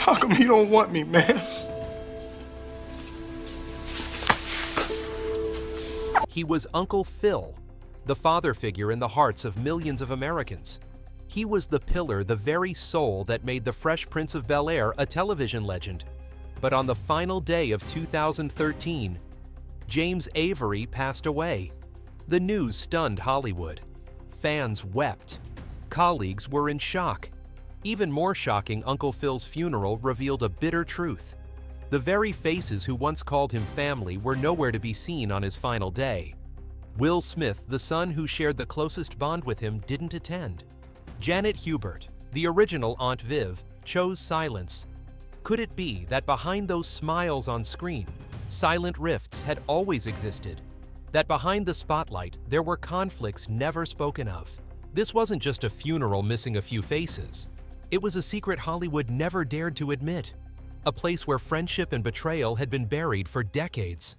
How come he don't want me, man? He was Uncle Phil, the father figure in the hearts of millions of Americans. He was the pillar, the very soul that made the Fresh Prince of Bel-Air a television legend. But on the final day of 2013, James Avery passed away. The news stunned Hollywood. Fans wept. Colleagues were in shock. Even more shocking, Uncle Phil's funeral revealed a bitter truth. The very faces who once called him family were nowhere to be seen on his final day. Will Smith, the son who shared the closest bond with him, didn't attend. Janet Hubert, the original Aunt Viv, chose silence. Could it be that behind those smiles on screen, silent rifts had always existed? That behind the spotlight, there were conflicts never spoken of? This wasn't just a funeral missing a few faces. It was a secret Hollywood never dared to admit. A place where friendship and betrayal had been buried for decades.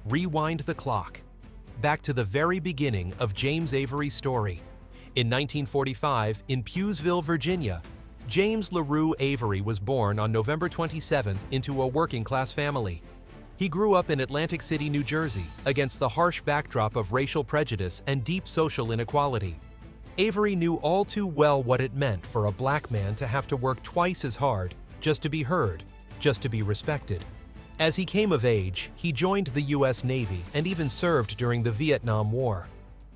Rewind the clock. Back to the very beginning of James Avery's story. In 1945, in Pughesville, Virginia, James LaRue Avery was born on November 27th into a working-class family. He grew up in Atlantic City, New Jersey, against the harsh backdrop of racial prejudice and deep social inequality. Avery knew all too well what it meant for a black man to have to work twice as hard just to be heard, just to be respected. As he came of age, he joined the U.S. Navy and even served during the Vietnam War.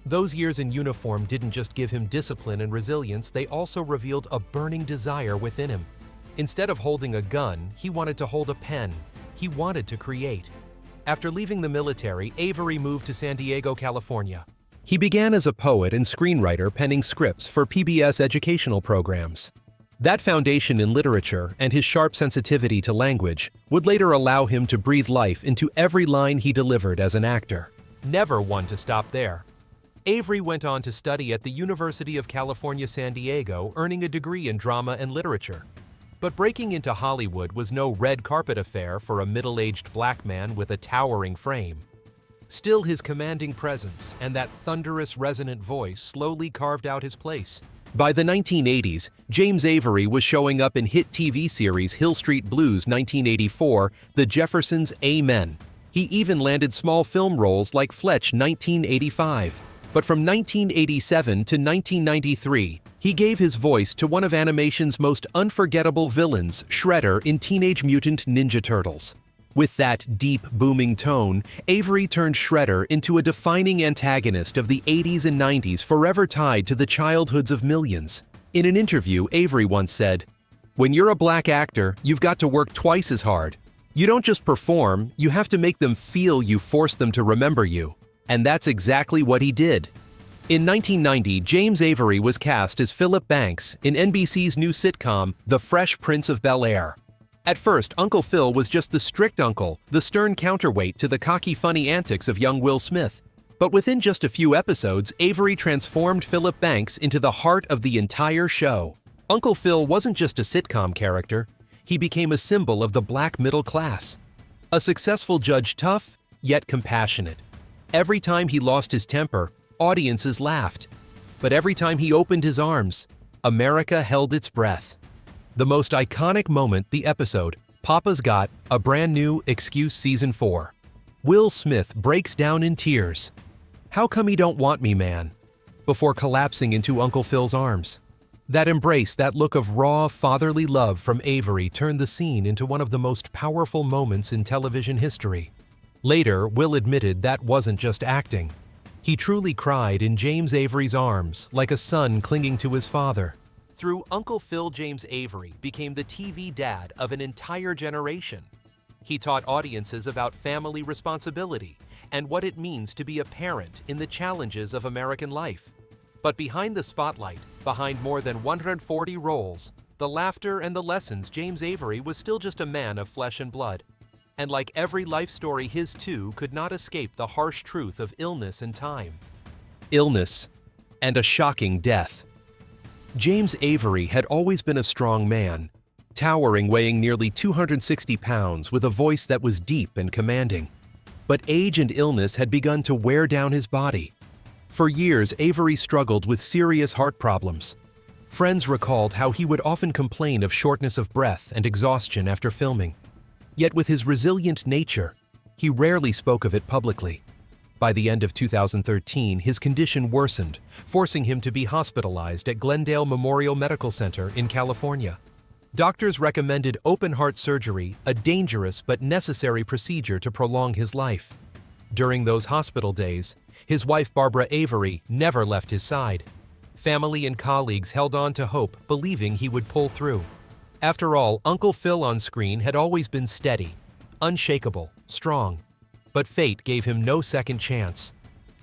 Those years in uniform didn't just give him discipline and resilience, they also revealed a burning desire within him. Instead of holding a gun, he wanted to hold a pen. He wanted to create. After leaving the military, Avery moved to San Diego, California. He began as a poet and screenwriter penning scripts for PBS educational programs. That foundation in literature and his sharp sensitivity to language would later allow him to breathe life into every line he delivered as an actor. Never one to stop there. Avery went on to study at the University of California, San Diego, earning a degree in drama and literature. But breaking into Hollywood was no red carpet affair for a middle-aged black man with a towering frame. Still, his commanding presence and that thunderous, resonant voice slowly carved out his place. By the 1980s, James Avery was showing up in hit TV series Hill Street Blues 1984, The Jeffersons' Amen. He even landed small film roles like Fletch 1985. But from 1987 to 1993, he gave his voice to one of animation's most unforgettable villains, Shredder in Teenage Mutant Ninja Turtles. With that deep, booming tone, Avery turned Shredder into a defining antagonist of the 80s and 90s, forever tied to the childhoods of millions. In an interview, Avery once said, "When you're a black actor, you've got to work twice as hard. You don't just perform, you have to make them feel you force them to remember you." And that's exactly what he did. In 1990, James Avery was cast as Philip Banks in NBC's new sitcom, The Fresh Prince of Bel-Air. At first, Uncle Phil was just the strict uncle, the stern counterweight to the cocky, funny antics of young Will Smith. But within just a few episodes, Avery transformed Philip Banks into the heart of the entire show. Uncle Phil wasn't just a sitcom character, he became a symbol of the black middle class. A successful judge, tough, yet compassionate. Every time he lost his temper, audiences laughed. But every time he opened his arms, America held its breath. The most iconic moment, the episode, Papa's Got a Brand New Excuse Season 4. Will Smith breaks down in tears. "How come he don't want me, man?" before collapsing into Uncle Phil's arms. That embrace, that look of raw, fatherly love from Avery turned the scene into one of the most powerful moments in television history. Later, Will admitted that wasn't just acting. He truly cried in James Avery's arms, like a son clinging to his father. Through Uncle Phil, James Avery became the TV dad of an entire generation. He taught audiences about family responsibility and what it means to be a parent in the challenges of American life. But behind the spotlight, behind more than 140 roles, the laughter and the lessons, James Avery was still just a man of flesh and blood. And like every life story, his too could not escape the harsh truth of illness and time. Illness and a shocking death. James Avery had always been a strong man, towering, weighing nearly 260 pounds with a voice that was deep and commanding. But age and illness had begun to wear down his body. For years, Avery struggled with serious heart problems. Friends recalled how he would often complain of shortness of breath and exhaustion after filming. Yet with his resilient nature, he rarely spoke of it publicly. By the end of 2013, his condition worsened, forcing him to be hospitalized at Glendale Memorial Medical Center in California. Doctors recommended open-heart surgery, a dangerous but necessary procedure to prolong his life. During those hospital days, his wife Barbara Avery never left his side. Family and colleagues held on to hope, believing he would pull through. After all, Uncle Phil on screen had always been steady, unshakable, strong. But fate gave him no second chance.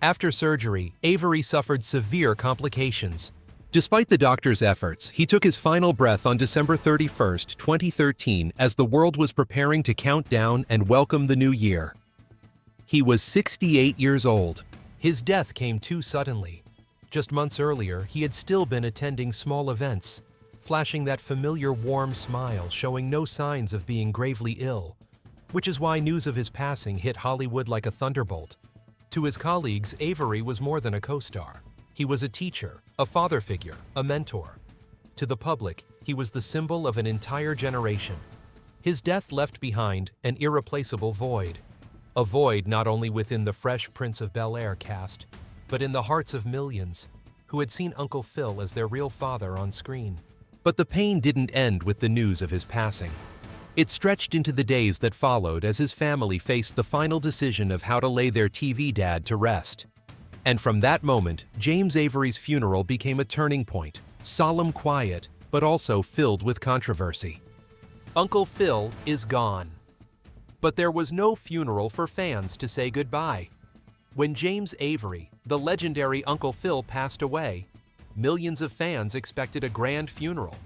After surgery, Avery suffered severe complications. Despite the doctor's efforts, he took his final breath on December 31, 2013, as the world was preparing to count down and welcome the new year. He was 68 years old. His death came too suddenly. Just months earlier, he had still been attending small events, flashing that familiar warm smile, showing no signs of being gravely ill. Which is why news of his passing hit Hollywood like a thunderbolt. To his colleagues, Avery was more than a co-star. He was a teacher, a father figure, a mentor. To the public, he was the symbol of an entire generation. His death left behind an irreplaceable void. A void not only within the Fresh Prince of Bel-Air cast, but in the hearts of millions who had seen Uncle Phil as their real father on screen. But the pain didn't end with the news of his passing. It stretched into the days that followed as his family faced the final decision of how to lay their TV dad to rest. And from that moment, James Avery's funeral became a turning point, solemn quiet, but also filled with controversy. Uncle Phil is gone. But there was no funeral for fans to say goodbye. When James Avery, the legendary Uncle Phil, passed away, millions of fans expected a grand funeral.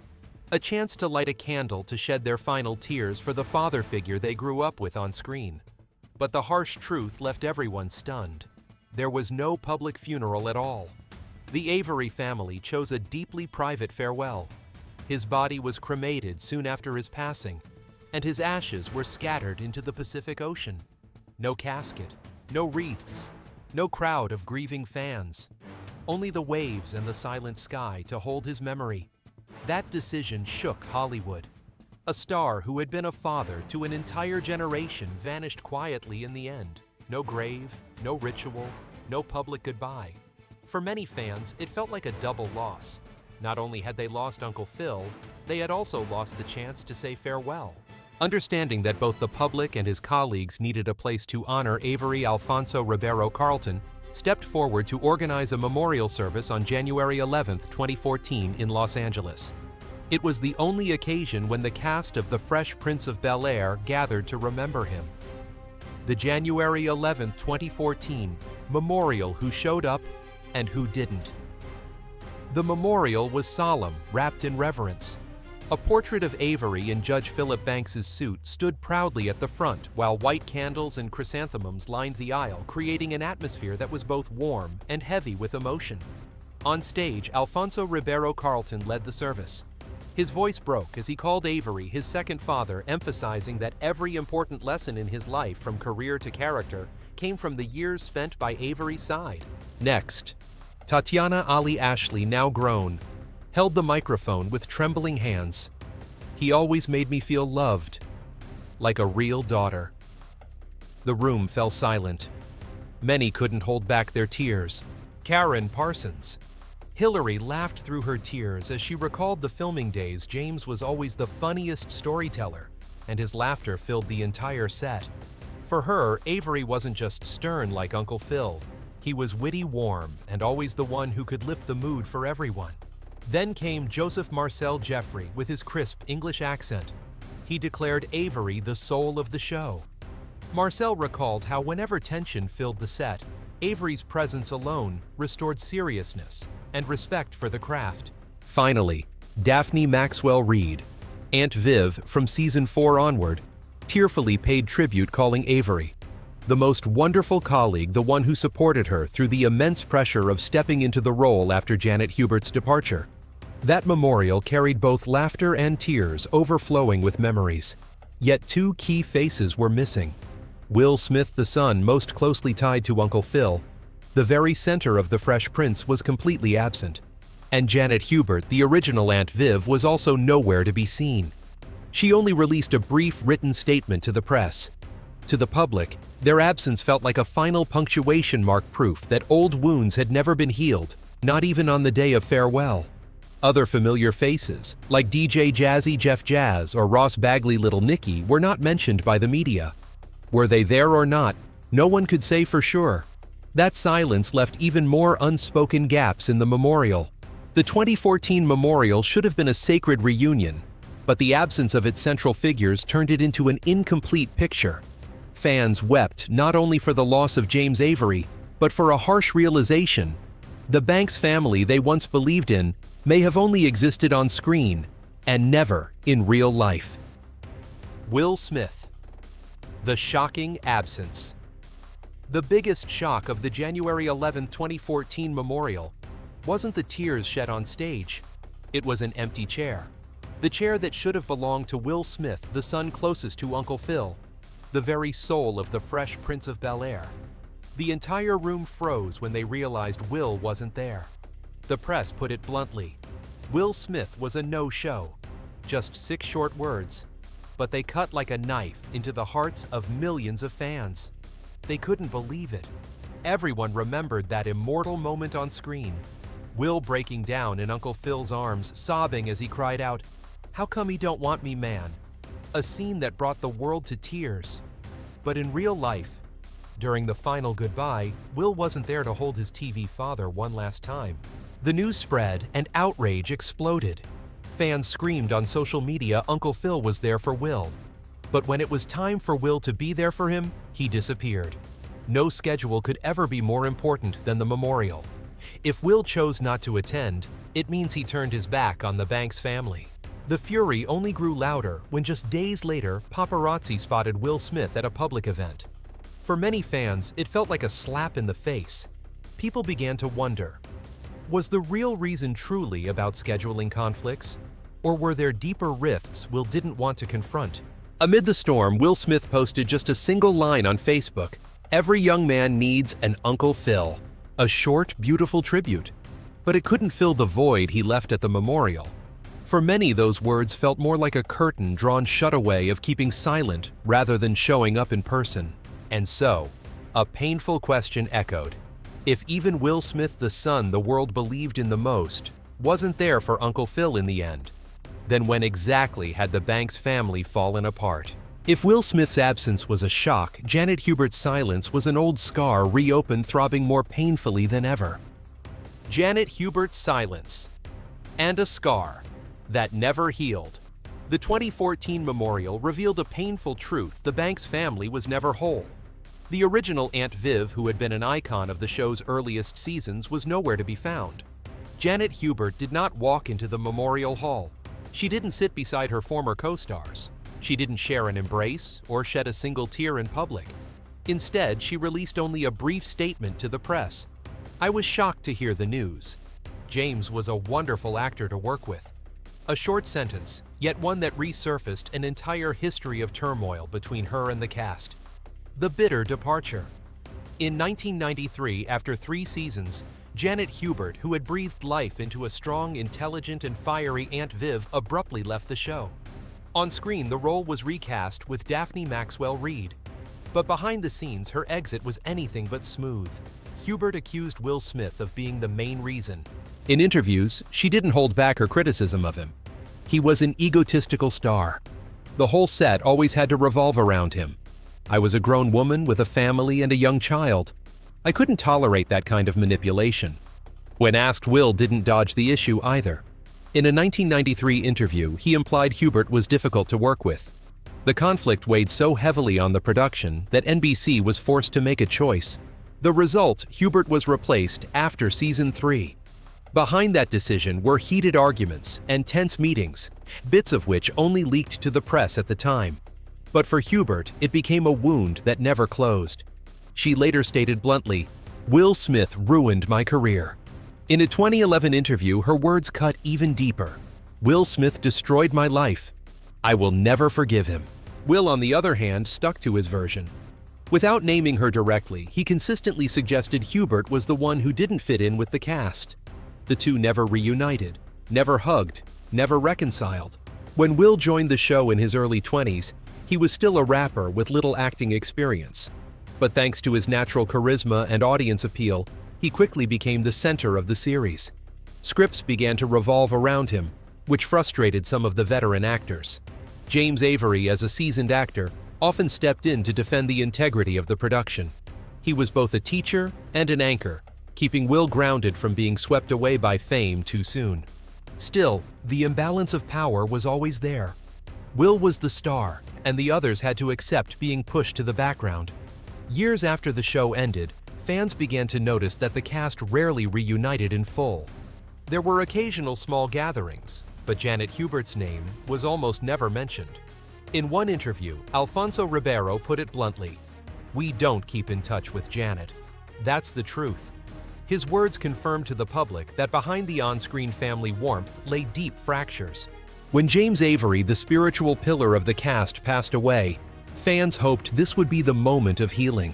A chance to light a candle to shed their final tears for the father figure they grew up with on screen. But the harsh truth left everyone stunned. There was no public funeral at all. The Avery family chose a deeply private farewell. His body was cremated soon after his passing, and his ashes were scattered into the Pacific Ocean. No casket, no wreaths, no crowd of grieving fans. Only the waves and the silent sky to hold his memory. That decision shook Hollywood. A star who had been a father to an entire generation vanished quietly in the end. No grave, no ritual, no public goodbye. For many fans, it felt like a double loss. Not only had they lost Uncle Phil, they had also lost the chance to say farewell. Understanding that both the public and his colleagues needed a place to honor Avery Alfonso Ribeiro Carlton, stepped forward to organize a memorial service on January 11, 2014 in Los Angeles. It was the only occasion when the cast of The Fresh Prince of Bel-Air gathered to remember him. The January 11, 2014 memorial, who showed up and who didn't. The memorial was solemn, wrapped in reverence. A portrait of Avery in Judge Philip Banks's suit stood proudly at the front, while white candles and chrysanthemums lined the aisle, creating an atmosphere that was both warm and heavy with emotion. On stage, Alfonso Ribeiro Carlton led the service. His voice broke as he called Avery his second father, emphasizing that every important lesson in his life, from career to character, came from the years spent by Avery's side. Next, Tatiana Ali Ashley, now grown, held the microphone with trembling hands. He always made me feel loved, like a real daughter. The room fell silent. Many couldn't hold back their tears. Karen Parsons. Hillary laughed through her tears as she recalled the filming days. James was always the funniest storyteller, and his laughter filled the entire set. For her, Avery wasn't just stern like Uncle Phil. He was witty, warm, and always the one who could lift the mood for everyone. Then came Joseph Marcel Jeffrey with his crisp English accent. He declared Avery the soul of the show. Marcel recalled how whenever tension filled the set, Avery's presence alone restored seriousness and respect for the craft. Finally, Daphne Maxwell Reid, Aunt Viv from season 4 onward, tearfully paid tribute, calling Avery the most wonderful colleague, the one who supported her through the immense pressure of stepping into the role after Janet Hubert's departure. That memorial carried both laughter and tears, overflowing with memories. Yet two key faces were missing. Will Smith, the son most closely tied to Uncle Phil, the very center of The Fresh Prince, was completely absent. And Janet Hubert, the original Aunt Viv, was also nowhere to be seen. She only released a brief written statement to the press. To the public, their absence felt like a final punctuation mark, proof that old wounds had never been healed, not even on the day of farewell. Other familiar faces, like DJ Jazzy Jeff Jazz or Ross Bagley Little Nicky, were not mentioned by the media. Were they there or not, no one could say for sure. That silence left even more unspoken gaps in the memorial. The 2014 memorial should have been a sacred reunion, but the absence of its central figures turned it into an incomplete picture. Fans wept not only for the loss of James Avery, but for a harsh realization. The Banks family they once believed in may have only existed on screen and never in real life. Will Smith. The shocking absence. The biggest shock of the January 11, 2014 memorial wasn't the tears shed on stage. It was an empty chair. The chair that should have belonged to Will Smith, the son closest to Uncle Phil, the very soul of the Fresh Prince of Bel-Air. The entire room froze when they realized Will wasn't there. The press put it bluntly. Will Smith was a no-show. Just 6 short words. But they cut like a knife into the hearts of millions of fans. They couldn't believe it. Everyone remembered that immortal moment on screen. Will breaking down in Uncle Phil's arms, sobbing as he cried out, "How come he don't want me, man?" A scene that brought the world to tears. But in real life, during the final goodbye, Will wasn't there to hold his TV father one last time. The news spread and outrage exploded. Fans screamed on social media Uncle Phil was there for Will. But when it was time for Will to be there for him, he disappeared. No schedule could ever be more important than the memorial. If Will chose not to attend, it means he turned his back on the Banks family. The fury only grew louder when just days later, paparazzi spotted Will Smith at a public event. For many fans, it felt like a slap in the face. People began to wonder, was the real reason truly about scheduling conflicts? Or were there deeper rifts Will didn't want to confront? Amid the storm, Will Smith posted just a single line on Facebook: "Every young man needs an Uncle Phil." A short, beautiful tribute. But it couldn't fill the void he left at the memorial. For many, those words felt more like a curtain drawn shut away of keeping silent rather than showing up in person. And so, a painful question echoed. If even Will Smith, the son the world believed in the most, wasn't there for Uncle Phil in the end, then when exactly had the Banks family fallen apart? If Will Smith's absence was a shock, Janet Hubert's silence was an old scar reopened, throbbing more painfully than ever. Janet Hubert's silence. And a scar that never healed. The 2014 memorial revealed a painful truth: the Banks family was never whole. The original Aunt Viv, who had been an icon of the show's earliest seasons, was nowhere to be found. Janet Hubert did not walk into the memorial hall. She didn't sit beside her former co-stars. She didn't share an embrace or shed a single tear in public. Instead, she released only a brief statement to the press. "I was shocked to hear the news. James was a wonderful actor to work with." A short sentence, yet one that resurfaced an entire history of turmoil between her and the cast. The bitter departure. In 1993, after 3 seasons, Janet Hubert, who had breathed life into a strong, intelligent, and fiery Aunt Viv, abruptly left the show. On screen, the role was recast with Daphne Maxwell Reid. But behind the scenes, her exit was anything but smooth. Hubert accused Will Smith of being the main reason. In interviews, she didn't hold back her criticism of him. He was an egotistical star. The whole set always had to revolve around him. "I was a grown woman with a family and a young child. I couldn't tolerate that kind of manipulation." When asked, Will didn't dodge the issue either. In a 1993 interview, he implied Hubert was difficult to work with. The conflict weighed so heavily on the production that NBC was forced to make a choice. The result, Hubert was replaced after season 3. Behind that decision were heated arguments and tense meetings, bits of which only leaked to the press at the time. But for Hubert, it became a wound that never closed. She later stated bluntly, "Will Smith ruined my career." In a 2011 interview, her words cut even deeper. "Will Smith destroyed my life. I will never forgive him." Will, on the other hand, stuck to his version. Without naming her directly, he consistently suggested Hubert was the one who didn't fit in with the cast. The two never reunited, never hugged, never reconciled. When Will joined the show in his early 20s, he was still a rapper with little acting experience. But thanks to his natural charisma and audience appeal, he quickly became the center of the series. Scripts began to revolve around him, which frustrated some of the veteran actors. James Avery, as a seasoned actor, often stepped in to defend the integrity of the production. He was both a teacher and an anchor, keeping Will grounded from being swept away by fame too soon. Still, the imbalance of power was always there. Will was the star, and the others had to accept being pushed to the background. Years after the show ended, fans began to notice that the cast rarely reunited in full. There were occasional small gatherings, but Janet Hubert's name was almost never mentioned. In one interview, Alfonso Ribeiro put it bluntly, "We don't keep in touch with Janet. That's the truth." His words confirmed to the public that behind the on-screen family warmth lay deep fractures. When James Avery, the spiritual pillar of the cast, passed away, fans hoped this would be the moment of healing.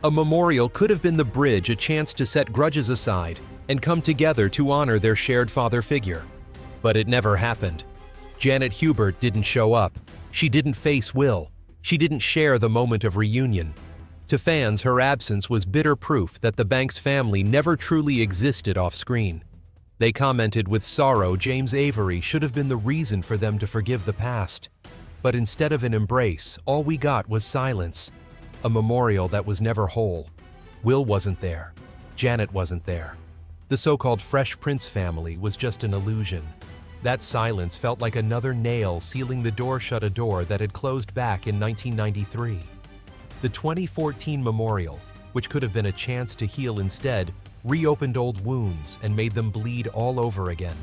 A memorial could have been the bridge, a chance to set grudges aside and come together to honor their shared father figure. But it never happened. Janet Hubert didn't show up. She didn't face Will. She didn't share the moment of reunion. To fans, her absence was bitter proof that the Banks family never truly existed off-screen. They commented with sorrow James Avery should have been the reason for them to forgive the past. But instead of an embrace, all we got was silence. A memorial that was never whole. Will wasn't there. Janet wasn't there. The so-called Fresh Prince family was just an illusion. That silence felt like another nail sealing the door shut, a door that had closed back in 1993. The 2014 memorial, which could have been a chance to heal instead, reopened old wounds and made them bleed all over again.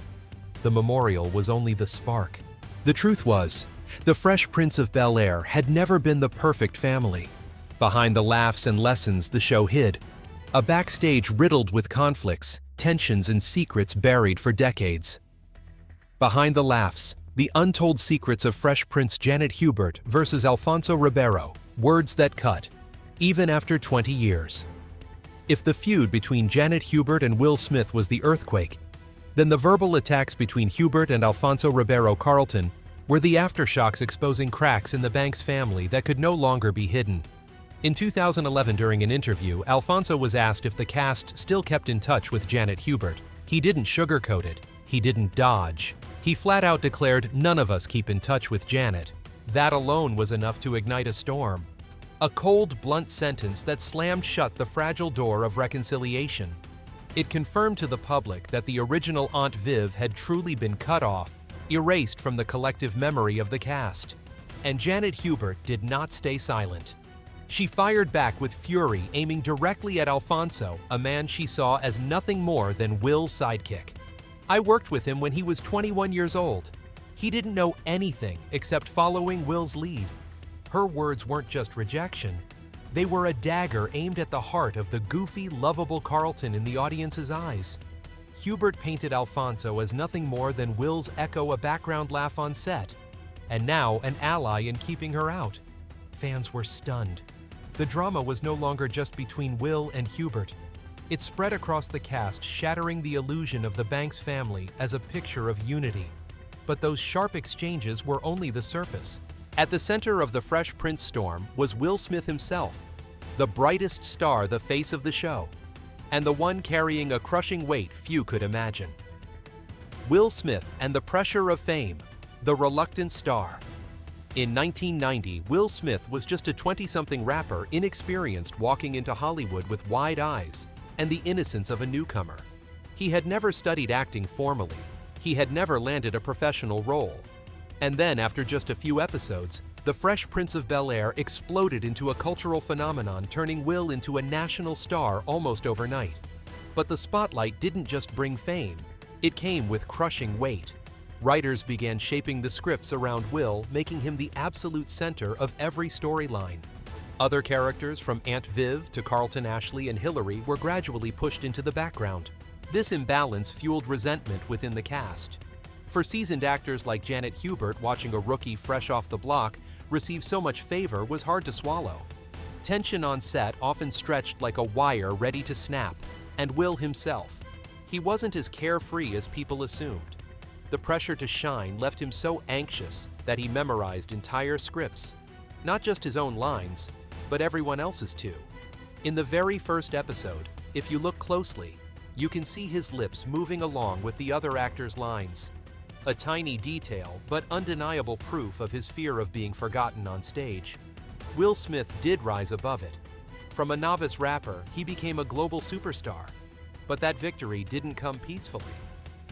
The memorial was only the spark. The truth was, the Fresh Prince of Bel-Air had never been the perfect family. Behind the laughs and lessons the show hid, a backstage riddled with conflicts, tensions, and secrets buried for decades. Behind the laughs, the untold secrets of Fresh Prince Janet Hubert versus Alfonso Ribeiro, words that cut, even after 20 years. If the feud between Janet Hubert and Will Smith was the earthquake, then the verbal attacks between Hubert and Alfonso Ribeiro Carlton were the aftershocks exposing cracks in the Banks family that could no longer be hidden. In 2011, during an interview, Alfonso was asked if the cast still kept in touch with Janet Hubert. He didn't sugarcoat it. He didn't dodge. He flat out declared, "None of us keep in touch with Janet." That alone was enough to ignite a storm. A cold, blunt sentence that slammed shut the fragile door of reconciliation. It confirmed to the public that the original Aunt Viv had truly been cut off, erased from the collective memory of the cast. And Janet Hubert did not stay silent. She fired back with fury, aiming directly at Alfonso, a man she saw as nothing more than Will's sidekick. "I worked with him when he was 21 years old. He didn't know anything except following Will's lead." Her words weren't just rejection. They were a dagger aimed at the heart of the goofy, lovable Carlton in the audience's eyes. Hubert painted Alfonso as nothing more than Will's echo, a background laugh on set, and now an ally in keeping her out. Fans were stunned. The drama was no longer just between Will and Hubert. It spread across the cast, shattering the illusion of the Banks family as a picture of unity. But those sharp exchanges were only the surface. At the center of the Fresh Prince storm was Will Smith himself, the brightest star, the face of the show, and the one carrying a crushing weight few could imagine. Will Smith and the pressure of fame, the reluctant star. In 1990, Will Smith was just a 20-something rapper, inexperienced, walking into Hollywood with wide eyes and the innocence of a newcomer. He had never studied acting formally. He had never landed a professional role. And then, after just a few episodes, the Fresh Prince of Bel-Air exploded into a cultural phenomenon, turning Will into a national star almost overnight. But the spotlight didn't just bring fame. It came with crushing weight. Writers began shaping the scripts around Will, making him the absolute center of every storyline. Other characters, from Aunt Viv to Carlton, Ashley, and Hillary, were gradually pushed into the background. This imbalance fueled resentment within the cast. For seasoned actors like Janet Hubert, watching a rookie fresh off the block receive so much favor was hard to swallow. Tension on set often stretched like a wire ready to snap, and Will himself. He wasn't as carefree as people assumed. The pressure to shine left him so anxious that he memorized entire scripts, not just his own lines, but everyone else's too. In the very first episode, if you look closely, you can see his lips moving along with the other actors' lines. A tiny detail, but undeniable proof of his fear of being forgotten on stage. Will Smith did rise above it. From a novice rapper, he became a global superstar. But that victory didn't come peacefully.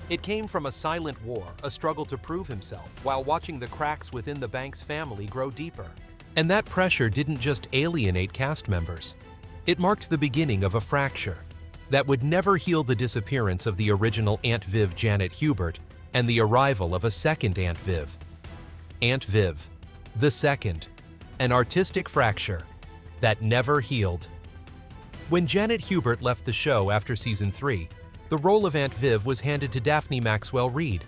It came from a silent war, a struggle to prove himself, while watching the cracks within the Banks family grow deeper. And that pressure didn't just alienate cast members. It marked the beginning of a fracture that would never heal the disappearance of the original Aunt Viv Janet Hubert and the arrival of a second Aunt Viv. Aunt Viv, the second, an artistic fracture that never healed. When Janet Hubert left the show after season 3, the role of Aunt Viv was handed to Daphne Maxwell Reid.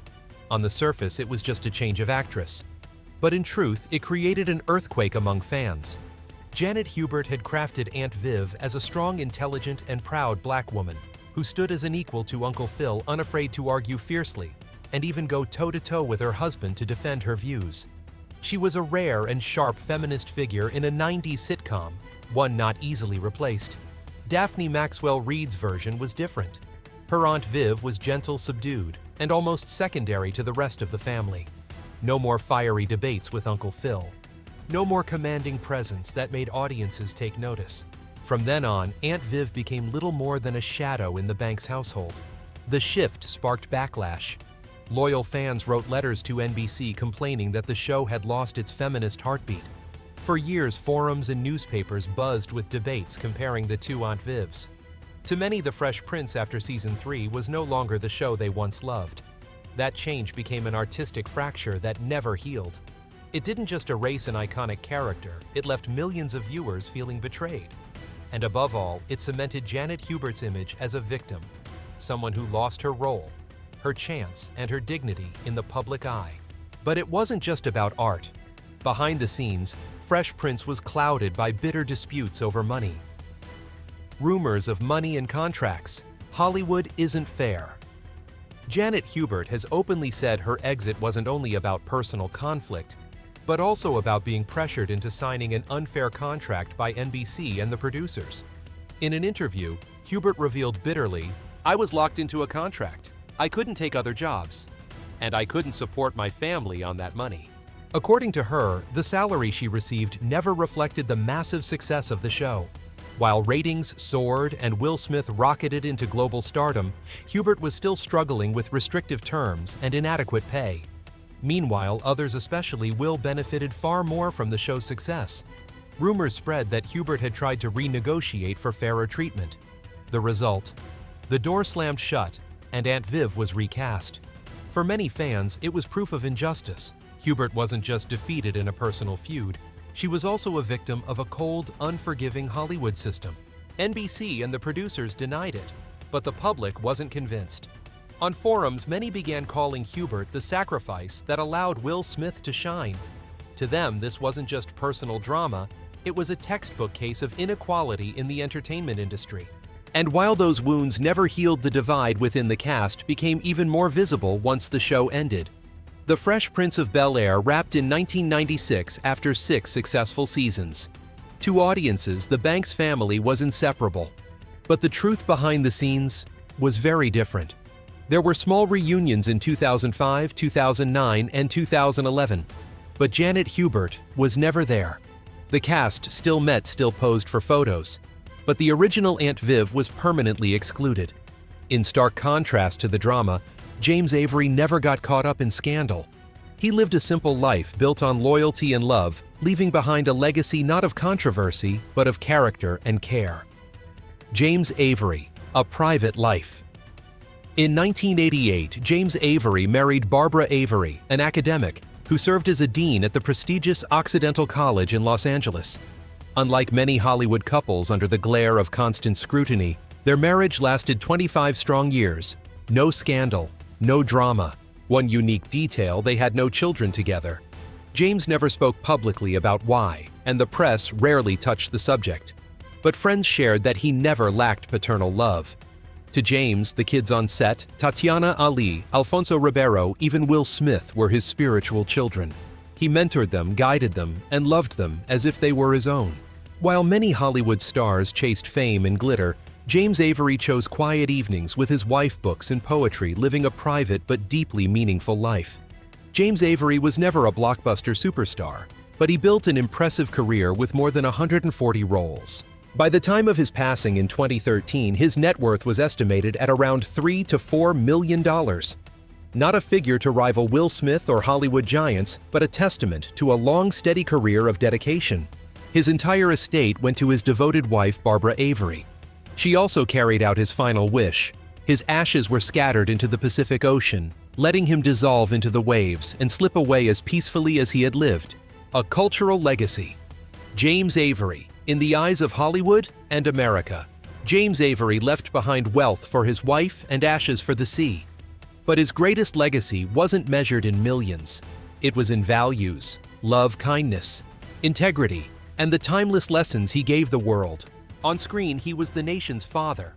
On the surface, it was just a change of actress. But in truth, it created an earthquake among fans. Janet Hubert had crafted Aunt Viv as a strong, intelligent, and proud black woman who stood as an equal to Uncle Phil, unafraid to argue fiercely and even go toe-to-toe with her husband to defend her views. She was a rare and sharp feminist figure in a 90s sitcom, one not easily replaced. Daphne Maxwell Reid's version was different. Her Aunt Viv was gentle, subdued, and almost secondary to the rest of the family. No more fiery debates with Uncle Phil. No more commanding presence that made audiences take notice. From then on, Aunt Viv became little more than a shadow in the Banks household. The shift sparked backlash. Loyal fans wrote letters to NBC complaining that the show had lost its feminist heartbeat. For years, forums and newspapers buzzed with debates comparing the two Aunt Vivs. To many, The Fresh Prince after season 3 was no longer the show they once loved. That change became an artistic fracture that never healed. It didn't just erase an iconic character, it left millions of viewers feeling betrayed. And above all, it cemented Janet Hubert's image as a victim, someone who lost her role, her chance, and her dignity in the public eye. But it wasn't just about art. Behind the scenes, Fresh Prince was clouded by bitter disputes over money. Rumors of money and contracts. Hollywood isn't fair. Janet Hubert has openly said her exit wasn't only about personal conflict, but also about being pressured into signing an unfair contract by NBC and the producers. In an interview, Hubert revealed bitterly, "I was locked into a contract. I couldn't take other jobs, and I couldn't support my family on that money." According to her, the salary she received never reflected the massive success of the show. While ratings soared and Will Smith rocketed into global stardom, Hubert was still struggling with restrictive terms and inadequate pay. Meanwhile, others, especially Will, benefited far more from the show's success. Rumors spread that Hubert had tried to renegotiate for fairer treatment. The result? The door slammed shut, and Aunt Viv was recast. For many fans, it was proof of injustice. Hubert wasn't just defeated in a personal feud. She was also a victim of a cold, unforgiving Hollywood system. NBC and the producers denied it, but the public wasn't convinced. On forums, many began calling Hubert the sacrifice that allowed Will Smith to shine. To them, this wasn't just personal drama, it was a textbook case of inequality in the entertainment industry. And while those wounds never healed, the divide within the cast became even more visible once the show ended. The Fresh Prince of Bel-Air wrapped in 1996 after 6 successful seasons. To audiences, the Banks family was inseparable. But the truth behind the scenes was very different. There were small reunions in 2005, 2009, and 2011. But Janet Hubert was never there. The cast still met, still posed for photos. But the original Aunt Viv was permanently excluded. In stark contrast to the drama, James Avery never got caught up in scandal. He lived a simple life built on loyalty and love, leaving behind a legacy not of controversy, but of character and care. James Avery, A Private Life. In 1988, James Avery married Barbara Avery, an academic, who served as a dean at the prestigious Occidental College in Los Angeles. Unlike many Hollywood couples under the glare of constant scrutiny, their marriage lasted 25 strong years. No scandal, no drama. One unique detail, they had no children together. James never spoke publicly about why, and the press rarely touched the subject. But friends shared that he never lacked paternal love. To James, the kids on set, Tatiana Ali, Alfonso Ribeiro, even Will Smith were his spiritual children. He mentored them, guided them, and loved them as if they were his own. While many Hollywood stars chased fame and glitter, James Avery chose quiet evenings with his wife, books, and poetry, living a private but deeply meaningful life. James Avery was never a blockbuster superstar, but he built an impressive career with more than 140 roles. By the time of his passing in 2013, his net worth was estimated at around $3 to $4 million. Not a figure to rival Will Smith or Hollywood giants, but a testament to a long, steady career of dedication. His entire estate went to his devoted wife, Barbara Avery. She also carried out his final wish. His ashes were scattered into the Pacific Ocean, letting him dissolve into the waves and slip away as peacefully as he had lived. A cultural legacy. James Avery. In the eyes of Hollywood and America, James Avery left behind wealth for his wife and ashes for the sea. But his greatest legacy wasn't measured in millions. It was in values, love, kindness, integrity, and the timeless lessons he gave the world. On screen, he was the nation's father.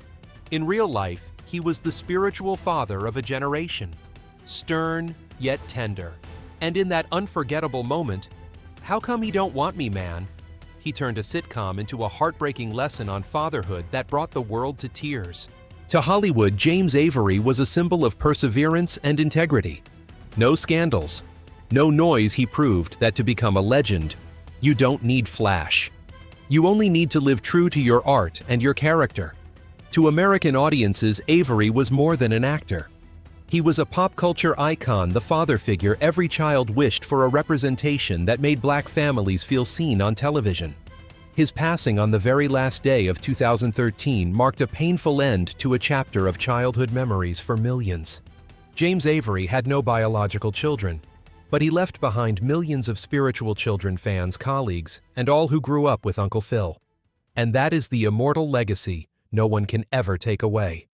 In real life, he was the spiritual father of a generation. Stern, yet tender. And in that unforgettable moment, "How come he don't want me, man?" he turned a sitcom into a heartbreaking lesson on fatherhood that brought the world to tears. To Hollywood, James Avery was a symbol of perseverance and integrity. No scandals. No noise. He proved that to become a legend, you don't need flash. You only need to live true to your art and your character. To American audiences, Avery was more than an actor. He was a pop culture icon, the father figure every child wished for, a representation that made Black families feel seen on television. His passing on the very last day of 2013 marked a painful end to a chapter of childhood memories for millions. James Avery had no biological children, but he left behind millions of spiritual children, fans, colleagues, and all who grew up with Uncle Phil. And that is the immortal legacy no one can ever take away.